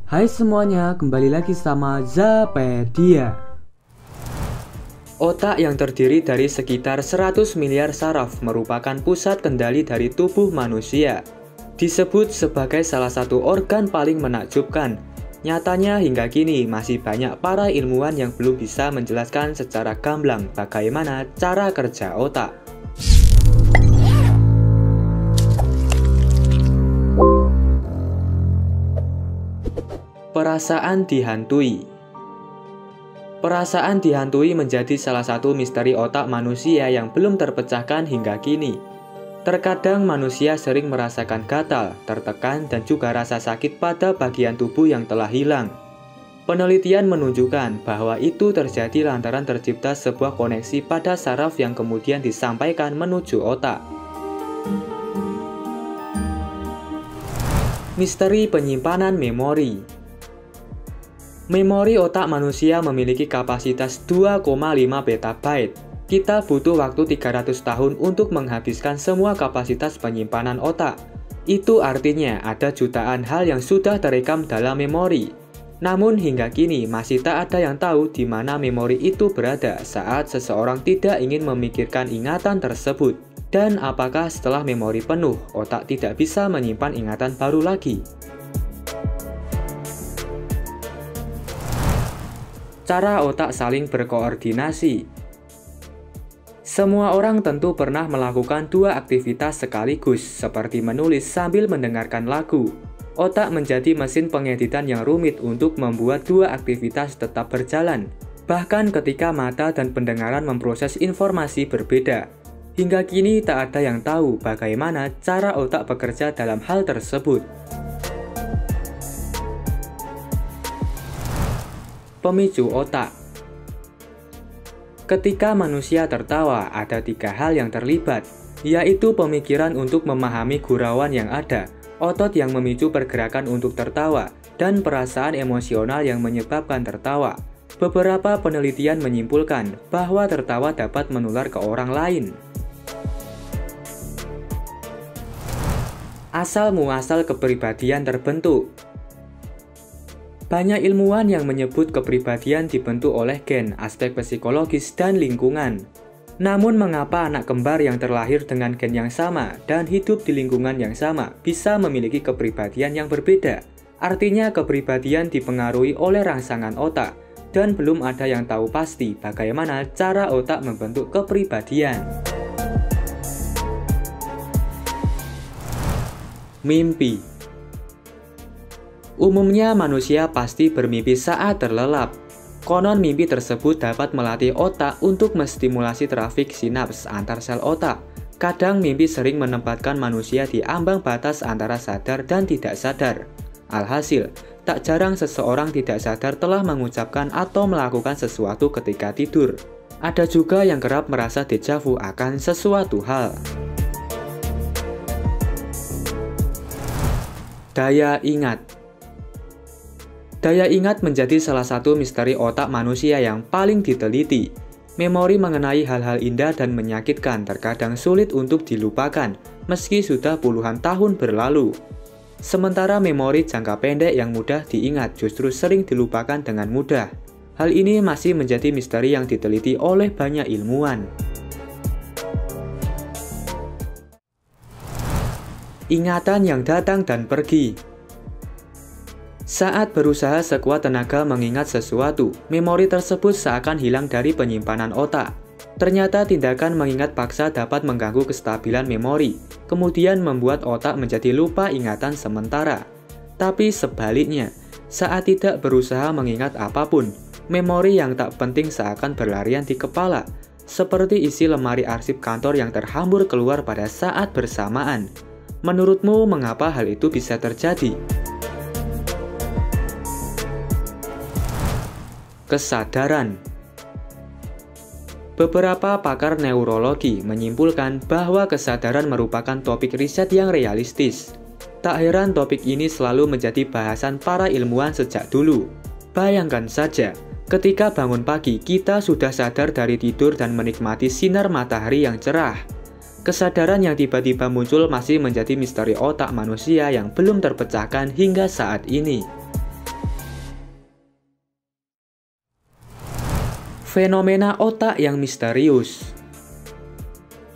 Hai semuanya, kembali lagi sama Zapedia. Otak yang terdiri dari sekitar 100 miliar saraf merupakan pusat kendali dari tubuh manusia. Disebut sebagai salah satu organ paling menakjubkan. Nyatanya hingga kini masih banyak para ilmuwan yang belum bisa menjelaskan secara gamblang bagaimana cara kerja otak. Perasaan dihantui. Perasaan dihantui menjadi salah satu misteri otak manusia yang belum terpecahkan hingga kini. Terkadang manusia sering merasakan gatal, tertekan, dan juga rasa sakit pada bagian tubuh yang telah hilang. Penelitian menunjukkan bahwa itu terjadi lantaran tercipta sebuah koneksi pada saraf yang kemudian disampaikan menuju otak. Misteri penyimpanan memori. Memori otak manusia memiliki kapasitas 2,5 petabyte. Kita butuh waktu 300 tahun untuk menghabiskan semua kapasitas penyimpanan otak. Itu artinya ada jutaan hal yang sudah terekam dalam memori. Namun hingga kini masih tak ada yang tahu di mana memori itu berada saat seseorang tidak ingin memikirkan ingatan tersebut. Dan apakah setelah memori penuh, otak tidak bisa menyimpan ingatan baru lagi? Cara otak saling berkoordinasi. Semua orang tentu pernah melakukan dua aktivitas sekaligus, seperti menulis sambil mendengarkan lagu. Otak menjadi mesin pengeditan yang rumit untuk membuat dua aktivitas tetap berjalan, bahkan ketika mata dan pendengaran memproses informasi berbeda. Hingga kini tak ada yang tahu bagaimana cara otak bekerja dalam hal tersebut. Pemicu otak. Ketika manusia tertawa, ada tiga hal yang terlibat, yaitu pemikiran untuk memahami gurauan yang ada, otot yang memicu pergerakan untuk tertawa, dan perasaan emosional yang menyebabkan tertawa. Beberapa penelitian menyimpulkan bahwa tertawa dapat menular ke orang lain. Asal-muasal kepribadian terbentuk. Banyak ilmuwan yang menyebut kepribadian dibentuk oleh gen, aspek psikologis, dan lingkungan. Namun mengapa anak kembar yang terlahir dengan gen yang sama dan hidup di lingkungan yang sama bisa memiliki kepribadian yang berbeda? Artinya kepribadian dipengaruhi oleh rangsangan otak, dan belum ada yang tahu pasti bagaimana cara otak membentuk kepribadian. Mimpi. Umumnya manusia pasti bermimpi saat terlelap. Konon mimpi tersebut dapat melatih otak untuk menstimulasi trafik sinaps antar sel otak. Kadang mimpi sering menempatkan manusia di ambang batas antara sadar dan tidak sadar. Alhasil, tak jarang seseorang tidak sadar telah mengucapkan atau melakukan sesuatu ketika tidur. Ada juga yang kerap merasa deja vu akan sesuatu hal. Daya ingat. Daya ingat menjadi salah satu misteri otak manusia yang paling diteliti. Memori mengenai hal-hal indah dan menyakitkan terkadang sulit untuk dilupakan, meski sudah puluhan tahun berlalu. Sementara memori jangka pendek yang mudah diingat justru sering dilupakan dengan mudah. Hal ini masih menjadi misteri yang diteliti oleh banyak ilmuwan. Ingatan yang datang dan pergi. Saat berusaha sekuat tenaga mengingat sesuatu, memori tersebut seakan hilang dari penyimpanan otak. Ternyata tindakan mengingat paksa dapat mengganggu kestabilan memori, kemudian membuat otak menjadi lupa ingatan sementara. Tapi sebaliknya, saat tidak berusaha mengingat apapun, memori yang tak penting seakan berlarian di kepala, seperti isi lemari arsip kantor yang terhambur keluar pada saat bersamaan. Menurutmu mengapa hal itu bisa terjadi? Kesadaran. Beberapa pakar neurologi menyimpulkan bahwa kesadaran merupakan topik riset yang realistis. Tak heran topik ini selalu menjadi bahasan para ilmuwan sejak dulu. Bayangkan saja, ketika bangun pagi kita sudah sadar dari tidur dan menikmati sinar matahari yang cerah. Kesadaran yang tiba-tiba muncul masih menjadi misteri otak manusia yang belum terpecahkan hingga saat ini. Fenomena otak yang misterius.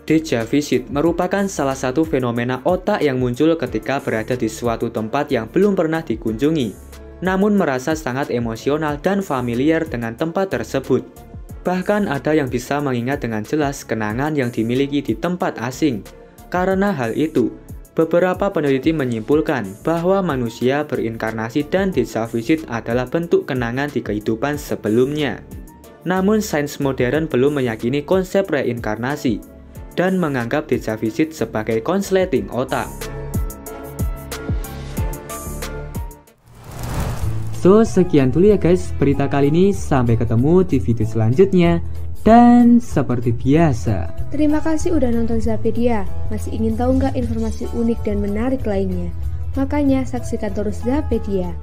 Deja visit merupakan salah satu fenomena otak yang muncul ketika berada di suatu tempat yang belum pernah dikunjungi, namun merasa sangat emosional dan familiar dengan tempat tersebut. Bahkan ada yang bisa mengingat dengan jelas kenangan yang dimiliki di tempat asing. Karena hal itu, beberapa peneliti menyimpulkan bahwa manusia berinkarnasi dan deja visit adalah bentuk kenangan di kehidupan sebelumnya. Namun sains modern belum meyakini konsep reinkarnasi dan menganggap deja visit sebagai konsleting otak. So, sekian dulu ya guys berita kali ini, sampai ketemu di video selanjutnya. Dan seperti biasa, terima kasih udah nonton Zapedia. Masih ingin tahu nggak informasi unik dan menarik lainnya? Makanya saksikan terus Zapedia.